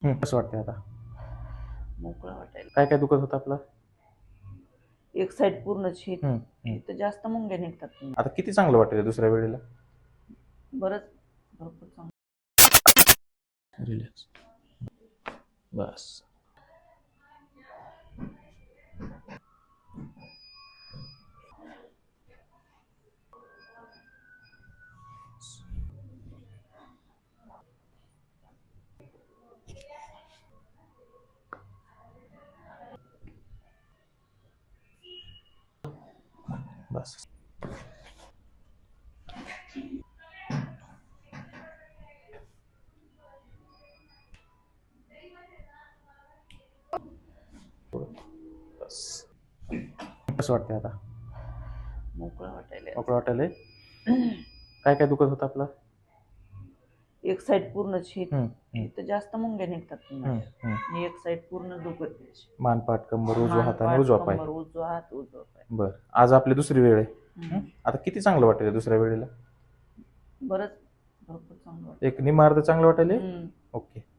कसं वाटतंय आता? मोकळं वाटायला. काय काय दुखत होतं आपलं? एक साईड पूर्ण छेद हम्म, हम्म. इथं जास्त मुंग्या निघतात. आता किती चांगलं वाटेल दुसऱ्या वेळेला? बरंच भरपूर चांगलं. रिलॅक्स. बस. बस. बस. कसं वाटतंय आता? मोकळं वाटायला. मोकळं वाटायलंय? काय काय दुखत होतं आपलं? एक साईड पूर्ण छेद इथं जास्त मुंग्या हम्म, निघतात. हम्म. एक साईड पूर्ण दुखत. मानपाट, कंबर, उजवा मान, हात आणि पाठ, उजवा पाय. कंबर, उजवा हात, उजवा पाय. बर. आज आपली दुसरी वेळ आहे. आता किती चांगलं वाटेल दुसऱ्या वेळेला? बरंच भरपूर चांगलं वाटतं. एक निम्मा अर्ध चांगलं वाटेल. ओके.